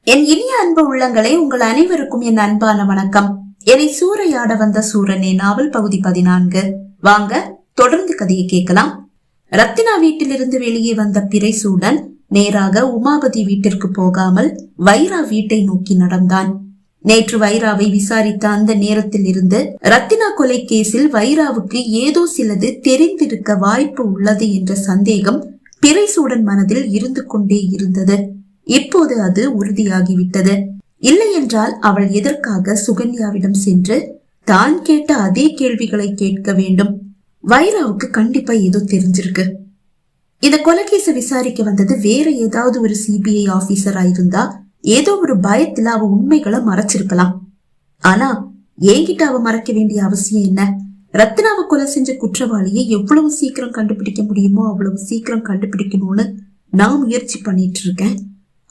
என் இனிய அன்பு உள்ளங்களே, உங்கள் அனைவருக்கும் என் அன்பான வணக்கம். என்னை சூறையாட வந்த சூரனே நாவல் பகுதி 14. வாங்க தொடர்ந்து கதையை கேட்கலாம். ரத்தினா வீட்டிலிருந்து வெளியே வந்த பிறைசூடன் நேராக உமாபதி வீட்டிற்கு போகாமல் வைரா வீட்டை நோக்கி நடந்தான். நேற்று வைராவை விசாரித்த அந்த நேரத்தில் இருந்து ரத்தினா கொலை கேஸில் வைராவுக்கு ஏதோ சிலது தெரிந்திருக்க வாய்ப்பு உள்ளது என்ற சந்தேகம் பிறைசூடன் மனதில் இருந்து கொண்டே இருந்தது. இப்போது அது உறுதியாகிவிட்டது. இல்லை என்றால் அவள் எதற்காக சுகன்யாவிடம் சென்று தான் கேட்ட அதே கேள்விகளை கேட்க வேண்டும்? வைராவுக்கு கண்டிப்பா ஏதோ தெரிஞ்சிருக்கு. இந்த கொலைகேச விசாரிக்க வந்தது வேற ஏதாவது ஒரு சிபிஐ ஆபீசரா இருந்தா ஏதோ ஒரு பயத்துல அவ உண்மைகளை மறைச்சிருக்கலாம். ஆனா என்கிட்ட அவ மறைக்க வேண்டிய அவசியம் என்ன? ரத்னாவை கொலை செஞ்ச குற்றவாளியை எவ்வளவு சீக்கிரம் கண்டுபிடிக்க முடியுமோ அவ்வளவு சீக்கிரம் கண்டுபிடிக்கணும்னு நான் முயற்சி பண்ணிட்டு இருக்கேன்.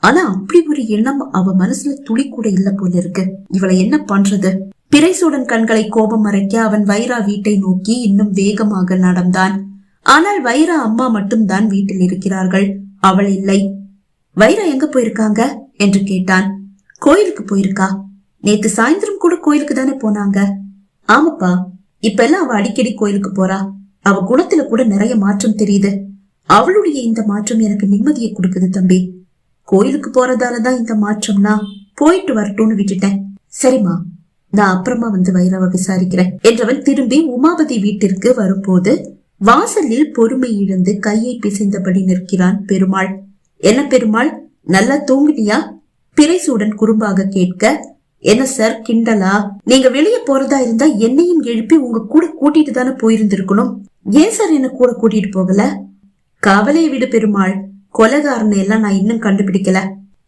ஆனா அப்படி ஒரு எண்ணம் அவ மனசுல துளி கூட இல்ல போல இருக்கு. இவளை என்ன பண்றது? பிறைசூடன் கண்களை கோபம் மறைக்க அவன் வைரா வீட்டை நோக்கி இன்னும் வேகமாக நடந்தான். ஆனால் வைரா அம்மா மட்டும் தான் வீட்டில் இருக்கிறார்கள், அவள் இல்லை. வைரா எங்க போயிருக்காங்க என்று கேட்டான். கோயிலுக்கு போயிருக்கா. நேத்து சாயந்தரம் கூட கோயிலுக்கு தானே போனாங்க. ஆமாப்பா, இப்ப எல்லாம் அவ அடிக்கடி கோயிலுக்கு போறா. அவ குணத்துல கூட நிறைய மாற்றம் தெரியுது. அவளுடைய இந்த மாற்றம் எனக்கு நிம்மதியை கொடுக்குது தம்பி. கோயிலுக்கு போறதாலதான் இந்த மாற்றம்னா போயிட்டு வரட்டும்னு விட்டுட்டேன். சரிம்மா, நான் அப்புறமா வந்து வைராவை விசாரிக்கிறேன் என்றவன் திரும்பி உமாபதி வீட்டிற்கு வரும்போது வாசலில் பொறுமை இழந்து கையை பிசைந்தபடி நிற்கிறான் பெருமாள். என்ன பெருமாள், நல்லா தூங்குனியா? பிறைசூடன் குறும்பாக கேட்க, என்ன சார் கிண்டலா? நீங்க வெளியே போறதா இருந்தா என்னையும் எழுப்பி உங்க கூட கூட்டிட்டு தானே போயிருந்திருக்கணும். ஏன் சார் என்ன கூட கூட்டிட்டு போகல? கவலையை விடு பெருமாள், கொலைகாரனை எல்லாம் நான் இன்னும் கண்டுபிடிக்கல.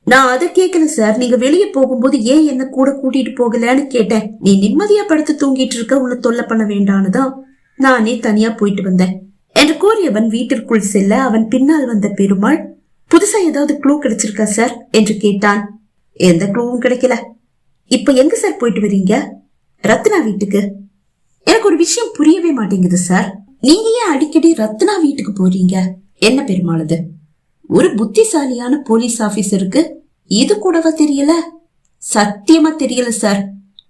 நான் அதை கேட்கல சார். நீங்க வெளியே போகும்போது ஏன் என்ன கூட கூட்டிட்டு போகலன்னு கேட்டேன். நீ நிம்மதியா படுத்து தூங்கிட்டு இருக்க, உன்னை தொல்லை பண்ண வேண்டான்னுதான் நானே தனியா போயிட்டு வந்தேன் என்று கூறியவன் வீட்டிற்குள் செல்ல அவன் பின்னால் வந்த பெருமாள், புதுசா ஏதாவது க்ளூ கிடைச்சிருக்கா சார் என்று கேட்டான். எந்த க்ளூவும் கிடைக்கல. இப்ப எங்க சார் போயிட்டு வரீங்க? ரத்னா வீட்டுக்கு. எனக்கு ஒரு விஷயம் புரியவே மாட்டேங்குது சார். நீங்க ஏன் அடிக்கடி ரத்னா வீட்டுக்கு போறீங்க? என்ன பெருமாள் அது? ஒரு புத்திசாலியான போலீஸ் ஆபீசருக்கு இது கூடவா தெரியல? சத்தியமா தெரியல சார்.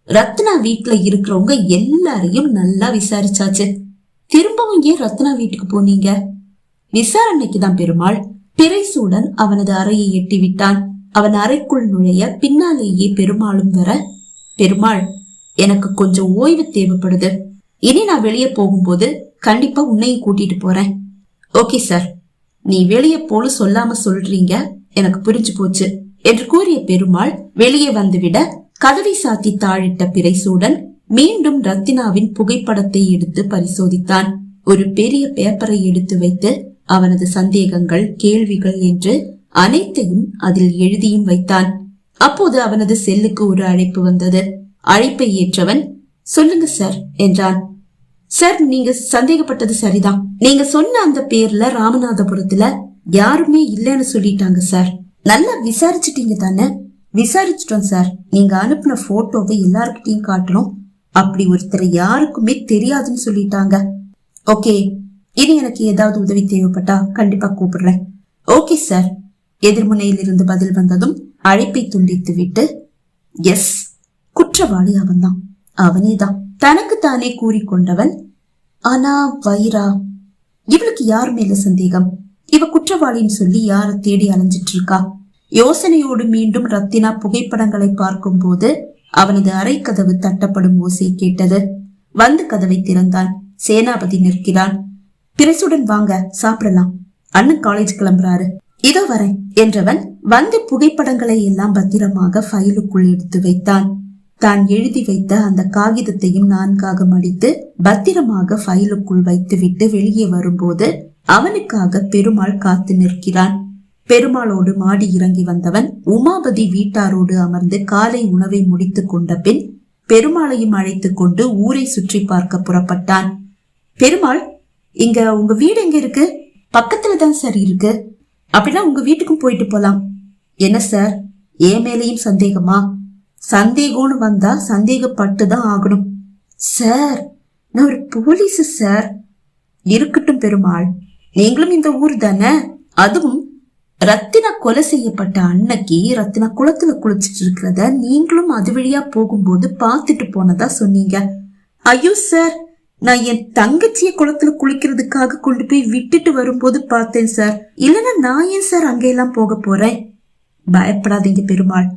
ரத்னா வீட்டுல இருக்கிறவங்க எல்லாரையும் நல்லா விசாரிச்சாச்சு. திரும்பவும் ஏன் ரத்னா வீட்டுக்கு போனீங்க? விசாரணைக்குதான் பெருமாள். பிறைசூடன் அவனது அறையை எட்டி விட்டான். அவன் அறைக்குள் நுழைய பின்னாலேயே பெருமாளும் வர, பெருமாள், எனக்கு கொஞ்சம் ஓய்வு தேவைப்படுது. இனி நான் வெளியே போகும்போது கண்டிப்பா உன்னையும் கூட்டிட்டு போறேன். ஓகே சார், நீ வெளியே போல சொல்லாம சொல்றீங்க, எனக்கு புரிஞ்சு போச்சு என்று கூறிய பெருமாள் வெளியே வந்துவிட கதவை சாத்தி தாழிட்ட பிறைசூடன் மீண்டும் ரத்தினாவின் புகைப்படத்தை எடுத்து பரிசோதித்தான். ஒரு பெரிய பேப்பரை எடுத்து வைத்து அவனது சந்தேகங்கள், கேள்விகள் என்று அனைத்தையும் அதில் எழுதியும் வைத்தான். அப்போது அவனது செல்லுக்கு ஒரு அழைப்பு வந்தது. அழைப்பை ஏற்றவன், சொல்லுங்க சார் என்றான். சார், நீங்க சந்தேகப்பட்டது சரிதான். நீங்க சொன்ன அந்த பேர்ல ராமநாதபுரத்துல யாருமே இல்லன்னு சொல்லிட்டாங்க சார். நல்லா விசாரிச்சுட்டீங்க தானே? விசாரிச்சுட்டோம் சார். நீங்க அனுப்பின போட்டோவை எல்லாருக்கிட்டையும் காட்டணும். அப்படி ஒருத்தர் யாருக்குமே தெரியாதுன்னு சொல்லிட்டாங்க. ஓகே, இனி எனக்கு ஏதாவது உதவி தேவைப்பட்டா கண்டிப்பா கூப்பிடுறேன். Okay sir. எதிர்முனையில் இருந்து பதில் வந்ததும் அழைப்பை துண்டித்து விட்டு, எஸ், குற்றவாளி அவன்தான், அவனேதான் தனக்கு தானே கூறிக்கொண்டவன். ஆனா வைரா, இவளுக்கு யார் மேல சந்தேகம்? இவ குற்றவாளின்னு சொல்லி யார தேடி அலைஞ்சிட்டு இருக்கா? யோசனையோடு மீண்டும் ரத்தினா புகைப்படங்களை பார்க்கும் போது அவனது அறை கதவு தட்டப்படும் ஓசை கேட்டது. வந்து கதவை திறந்தான். சேனாபதி நிற்கிறான். பிறைசுடன் வாங்க, சாப்பிடலாம். அண்ணன் காலேஜ் கிளம்புறாரு, இதோ வரேன் என்றவன் வந்து புகைப்படங்களை எல்லாம் பத்திரமாக ஃபைலுக்குள் எடுத்து வைத்தான். தான் எழுதி வைத்த அந்த காகிதத்தையும் 4ஆக மடித்து பத்திரமாக ஃபைலுக்குள் வைத்துவிட்டு வெளியே வரும்போது அவனுக்காக பெருமாள் காத்து நிற்கிறான். பெருமாளோடு மாடி இறங்கி வந்தவன் உமாபதி வீட்டாரோடு அமர்ந்து காலை உணவை முடித்து கொண்ட பின் பெருமாளையும் அழைத்து கொண்டு ஊரை சுற்றி பார்க்க புறப்பட்டான். பெருமாள், இங்க உங்க வீடு எங்க இருக்கு? பக்கத்துலதான் சார் இருக்கு. அப்படின்னா உங்க வீட்டுக்கும் போயிட்டு போலாம். என்ன சார், என் மேலையும் சந்தேகமா? சந்தேகம்னு வந்தா சந்தேகப்பட்டுதான் ஆகணும். சார், நான் ஒரு போலீஸ் சார். இருக்கட்டும் பெருமாள், நீங்களும் இந்த ஊர் தானே? அதுவும் ரத்தினா கொலை செய்யப்பட்ட அன்னைக்கு ரத்தினா குளத்துல குளிச்சிட்டு இருக்கிறத நீங்களும் அது வழியா போகும்போது பாத்துட்டு போனதா சொன்னீங்க. ஐயோ சார், நான் என் தங்கச்சிய குளத்துல குளிக்கிறதுக்காக கொண்டு போய் விட்டுட்டு வரும்போது பார்த்தேன் சார். இல்லன்னா நான் ஏன் சார் அங்கெல்லாம் போக போறேன்? பயப்படாதீங்க பெருமாள்,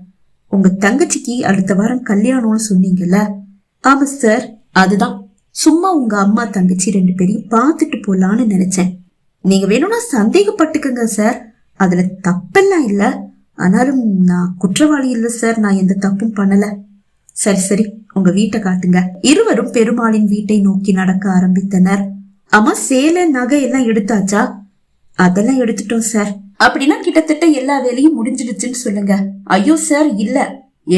உங்க தங்கச்சிக்கு அடுத்த வாரம் கல்யாணம்னு சொன்னீங்கல்ல? ஆமா சார், அதுதான் சும்மா உங்க அம்மா தங்கச்சி 2 பேரையும் பாத்துட்டு போலான்னு நினைச்சேன். நீங்க வேணும்னா சந்தேகப்பட்டுக்கங்க சார், அதுல தப்பெல்லாம் இல்ல. ஆனாலும் நான் குற்றவாளி இல்ல சார், நான் எந்த தப்பும் பண்ணல. சரி சரி, உங்க வீட்டை காட்டுங்க. இருவரும் பெருமாளின் வீட்டை நோக்கி நடக்க ஆரம்பித்தனர். அம்மா, சேலை நகை எல்லாம் எடுத்தாச்சா? அதெல்லாம் எடுத்துட்டோம் சார். அப்படின்னா கிட்டத்தட்ட எல்லா வேலையும் முடிஞ்சிடுச்சுன்னு சொல்லுங்க. ஐயோ சார், இல்ல,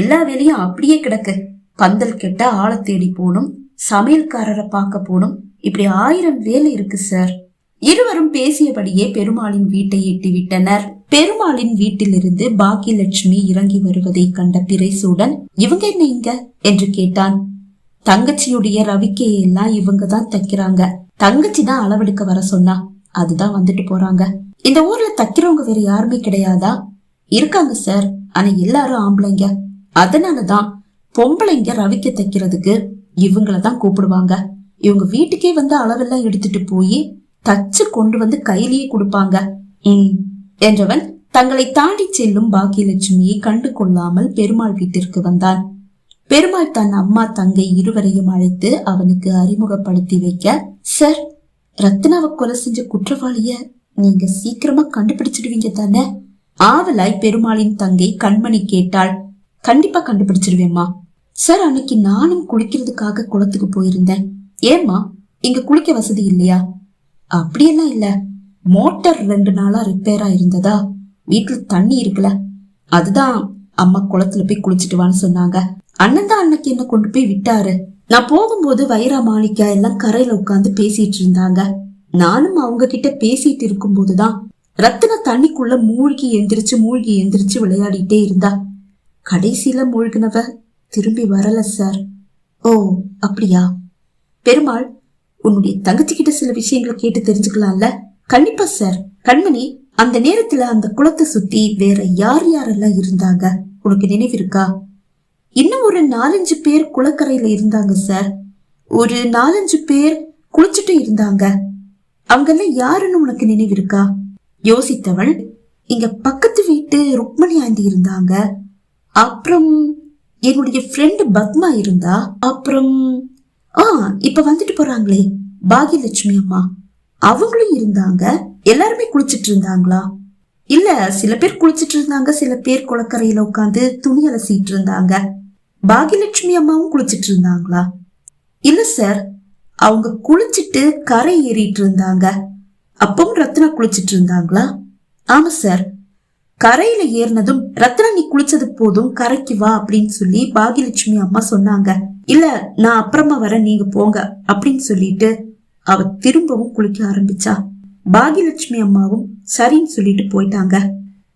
எல்லா வேலையும் அப்படியே கிடக்கு. பந்தல் கெட்ட ஆளை தேடி போகணும், சமையல்காரரை பார்க்க போகணும், இப்படி 1000 வேலை இருக்கு சார். இருவரும் பேசியபடியே பெருமாளின் வீட்டை எட்டி விட்டனர். பெருமாளின் வீட்டிலிருந்து பாக்கியலட்சுமி இறங்கி வருவதை கண்ட பிறைசூடன், இவங்க என்ன இங்க என்று கேட்டான். தங்கச்சியுடைய ரவிக்கையெல்லாம் இவங்க தான் தைக்கிறாங்க. தங்கச்சி தான் அளவெடுக்க வர சொன்னா, அதுதான் வந்துட்டு போறாங்க. இந்த ஊர்ல தைக்கிறவங்க வேற யாருமே கிடையாதா? இருக்காங்க சார், ஆனா எல்லாரும் ஆம்பளைங்க. அதனாலதான் பொம்பளைங்க ரவிக்க தைக்கிறதுக்கு இவங்களதான் கூப்பிடுவாங்க. இவங்க வீட்டுக்கே வந்து அளவெல்லாம் எடுத்துட்டு போய் தச்சு கொண்டு வந்து கையிலேயே கொடுப்பாங்க என்றவன் தங்களை தாண்டி செல்லும் பாக்கியலட்சுமியை கண்டு கொள்ளாமல் பெருமாள் வீட்டிற்கு வந்தான். பெருமாள் தன் அம்மா தங்கை இருவரையும் அழைத்து அவனுக்கு அறிமுகப்படுத்தி வைக்க, சார், ரத்னாவை கொலை செஞ்ச குற்றவாளிய நீங்க சீக்கிரமா கண்டுபிடிச்சிடுவீங்க தானே? ஆவலாய் பெருமாளின் தங்கை கண்மணி கேட்டாள். கண்டிப்பா கண்டுபிடிச்சிருவேம்மா. சார், அன்னைக்கு நானும் குளிக்கிறதுக்காக குளத்துக்கு போயிருந்தேன். ஏம்மா, இங்க குளிக்க வசதி இல்லையா? அப்படியெல்லாம் இல்ல, மோட்டார் 2 நாளா ரிப்பேரா இருந்ததா, வீட்டுல தண்ணி இருக்குல்ல, அதுதான் அம்மா குளத்துல போய் குளிச்சுட்டு வான்னு சொன்னாங்க. அண்ணன் தான் அன்னைக்கு என்ன கொண்டு போய் விட்டாரு. நான் போகும்போது வைரா மாணிக்கா எல்லாம் கரையில உட்காந்து பேசிட்டு இருந்தாங்க. நானும் அவங்க கிட்ட பேசிட்டு இருக்கும் போதுதான் ரத்தினா தண்ணிக்குள்ள மூழ்கி எந்திரிச்சு விளையாடிட்டே இருந்தா. கடைசியில மூழ்கினவ திரும்பி வரல சார். ஓ, அப்படியா? பெருமாள், உன்னுடைய தங்கச்சி கிட்ட சில விஷயங்களை கேட்டு தெரிஞ்சுக்கலாம்ல? கண்டிப்பா சார். கண்மணி, அந்த நேரத்துல அந்த குளத்தை சுத்தி வேற யார் யாரெல்லாம் இருந்தாங்க உனக்கு நினைவு இருக்கா? இன்னும் ஒரு 4-5 பேர் குளக்கரையில இருந்தாங்க சார். ஒரு 4-5 பேர் குளிச்சுட்டு இருந்தாங்க. அவங்க எல்லாம் யாருன்னு உனக்கு நினைவு இருக்கா? யோசித்தவள், இங்க பக்கத்து வீட்டு ருக்மணி ஆண்டி இருந்தாங்க, அப்புறம் என்னுடைய ஃப்ரெண்டு பத்மா இருந்தா, அப்புறம் இப்ப வந்துட்டு போறாங்களே பாகியலட்சுமி அம்மா, அவங்களும் இருந்தாங்க. எல்லாருமே குளிச்சிட்டு இருந்தாங்களா? இல்ல, சில பேர் குளிச்சிட்டு இருந்தாங்க, சில பேர் குளக்கரையில உட்காந்து துணி அலசிட்டு இருந்தாங்க. பாகியலட்சுமி அம்மாவும் குளிச்சிட்டு இருந்தாங்களா? இல்ல சார், அவங்க குளிச்சிட்டு கரை ஏறிட்டு இருந்தாங்க. அப்பவும் ரத்னா குளிச்சிட்டு இருந்தாங்களா? ஆமா சார், கரையில ஏறினதும் ரத்னா நீ குளிச்சது போதும், கரைக்கு வா அப்படின்னு சொல்லி பாகியலட்சுமி அம்மா சொன்னாங்க. இல்ல, நான் அப்புறமா வர, நீங்க போங்க அப்படின்னு சொல்லிட்டு அவ திரும்பவும் குளிக்க ஆரம்பிச்சா. பாகியலட்சுமி அம்மாவும் சரின்னு சொல்லிட்டு போயிட்டாங்க.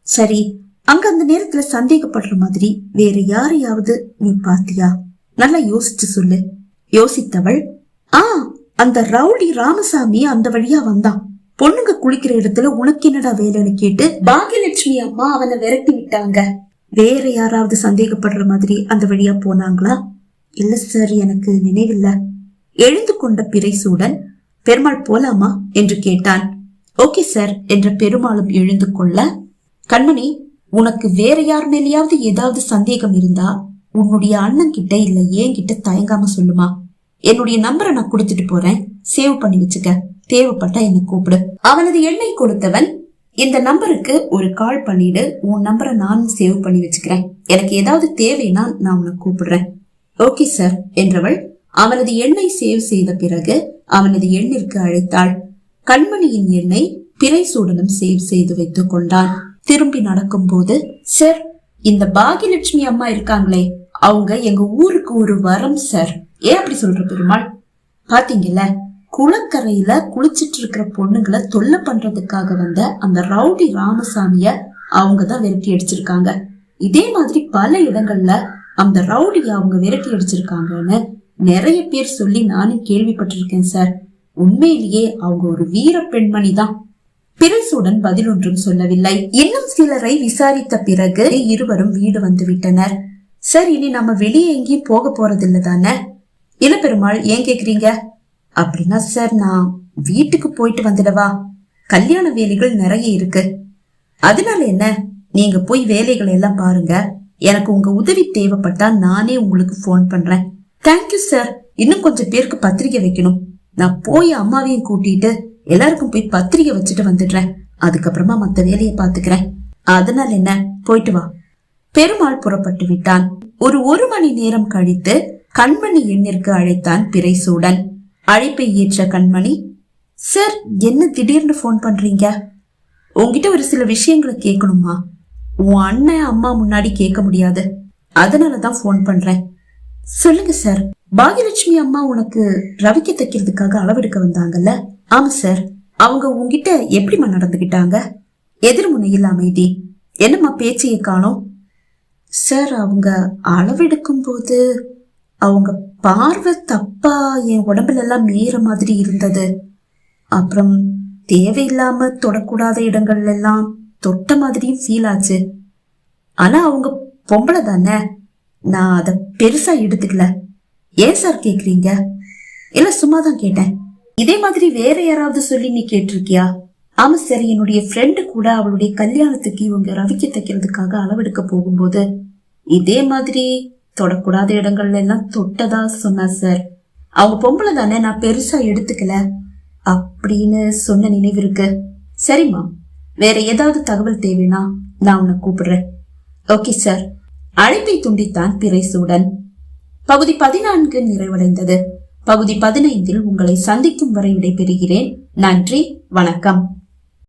சரி, அங்க அந்த நேரத்துல சந்தேகப்படுற மாதிரி வேற யாரையாவது நீ பாத்தியா? நல்லா யோசிச்சு சொல்லு. யோசித்தவள், அந்த ரவுடி ராமசாமி அந்த வழியா வந்தான். பொண்ணுங்க குளிக்கிற இடத்துல உனக்கு என்னடா வேலைன்னு கேட்டு பாகியலட்சுமி அம்மா அவனை விரட்டி விட்டாங்க. வேற யாராவது சந்தேகப்படுற மாதிரி அந்த வழியா போனாங்களா? இல்ல சார், எனக்கு நினைவில்ல. எழுந்து கொண்ட பிறைசூடன், பெருமாள் போலாமா என்று கேட்டான். ஓகே சார் என்ற பெருமாளும் எழுந்து கொள்ள, கண்மணி, உனக்கு வேற யார் மேலேயாவது ஏதாவது சந்தேகம் இருந்தா உன்னுடைய அண்ணன் கிட்ட இல்ல ஏன் கிட்ட தயங்காம சொல்லுமா. என்னுடைய நம்பரை நான் கொடுத்துட்டு போறேன், சேவ் பண்ணி வச்சுக்க, தேவைப்பட்டா என்ன கூப்பிடு. அவனது எண்ணை கொடுத்தவன், இந்த நம்பருக்கு ஒரு கால் பண்ணிடு, உன் நம்பரை நானும் சேவ் பண்ணி வச்சுக்கிறேன், எனக்கு ஏதாவது தேவைன்னா நான் உன்னை கூப்பிடுறேன். ஓகே சார் என்றவள் அவனது எண்ணை சேவ் செய்த பிறகு அவனது எண்ணிற்கு அழைத்தாள். கண்மணியின் எண்ணை பிறைசூடனும் சேவ் செய்து வைத்துக் கொண்டான். திரும்பி நடக்கும் போது, சார், இந்த பாகியலட்சுமி அம்மா இருக்காங்களே, அவங்க எங்க ஊருக்கு ஒரு வரம் சார். ஏன் அப்படி சொல்ற பெருமாள்? பாத்தீங்கல்ல, குளக்கரையில குளிச்சிட்டு இருக்கிற பொண்ணுங்களை தொல்லை பண்றதுக்காக வந்த அந்த ரவுடி ராமசாமிய அவங்கதான் விரட்டி அடிச்சிருக்காங்க. இதே மாதிரி பல இடங்கள்ல அந்த ரவுடிய அவங்க விரட்டி அடிச்சிருக்காங்கன்னு நிறைய பேர் சொல்லி நானும் கேள்விப்பட்டிருக்கேன் சார். உண்மையிலேயே அவங்க ஒரு வீர பெண்மணி தான். பிறைசூடன் பதில் ஒன்றும் சொல்லவில்லை. இன்னும் சிலரை விசாரித்த பிறகு இருவரும் வீடு வந்து விட்டனர். சார், இனி நம்ம வெளியே எங்கேயும் போக போறதில்ல தானே? இல்ல பெருமாள், ஏன் கேக்குறீங்க? அப்படின்னா சார், நான் வீட்டுக்கு போயிட்டு வந்துடவா? கல்யாண வேலைகள் நிறைய இருக்கு. அதனால என்ன, நீங்க போய் வேலைகளை எல்லாம் பாருங்க. எனக்கு உங்க உதவி தேவைப்பட்டா நானே உங்களுக்கு போன் பண்றேன். Thank you sir. இன்னும் கொஞ்சம் பேருக்கு பத்திரிக்கை வைக்கணும். நான் போய் அம்மாவையும் கூட்டிட்டு எல்லாருக்கும் போய் பத்திரிக்கை வச்சுட்டு வந்துடுறேன். அதுக்கப்புறமா மத்த வேலையை பாத்துக்கிறேன். அதனால என்ன, போயிட்டு வா. பெருமாள் புறப்பட்டு விட்டான். ஒரு மணி நேரம் கழித்து கண்மணி எண்ணிற்கு அழைத்தான் பிறைசூடன். அழைப்பை ஏற்ற கண்மணி, சார், என்ன திடீர்னு போன் பண்றீங்க? உங்ககிட்ட ஒரு சில விஷயங்களை கேட்கணுமா? உன் அண்ணன் அம்மா முன்னாடி கேட்க முடியாது, அதனாலதான் போன் பண்றேன். சொல்லுங்க சார். பாகியலட்சுமி அம்மா உனக்கு ரவிக்க தைக்கிறதுக்காக அளவெடுக்க வந்தாங்கல்ல? ஆமா சார். அவங்க உங்ககிட்ட எப்படிமா நடந்துகிட்டாங்க? எதிர்முனையில் அமைதி. என்னம்மா பேச்சையை காணோம்? சார், அவங்க அளவெடுக்கும் போது அவங்க பார்வை தப்பா என் உடம்புல எல்லாம் மீற மாதிரி இருந்தது. அப்புறம் தேவையில்லாம தொடக்கூடாத இடங்கள்ல எல்லாம் தொட்ட மாதிரியும் ஃபீல் ஆச்சு. ஆனா அவங்க பொம்பளை தானே, நான் அத பெருசா எடுத்துக்கல. ஏன் சார் கேக்குறீங்க? இல்ல, சும்மாதான் கேட்டேன். இதே மாதிரி வேற யாராவது சொல்லி நீ கேட்டிருக்கியா? ஆமா சார், என்னுடைய ஃப்ரெண்டு கூட அவளுடைய கல்யாணத்துக்கு இவங்க ரவிக்க தைக்கிறதுக்காக அளவெடுக்க போகும்போது இதே மாதிரி தொடக்கூடாத இடங்கள்ல எல்லாம் தொட்டதா சொன்னா சார். அவங்க பொம்பளை தானே, நான் பெருசா எடுத்துக்கல அப்படின்னு சொன்ன நினைவு இருக்கு. சரிம்மா, வேற ஏதாவது தகவல் தேவைன்னா நான் உன்னை கூப்பிடுறேன். Okay sir. அழைப்பை துண்டித்தான் பிறைசூடன். பகுதி 14 நிறைவடைந்தது. பகுதி 15 உங்களை சந்திக்கும் வரை விடைபெறுகிறேன். நன்றி, வணக்கம்.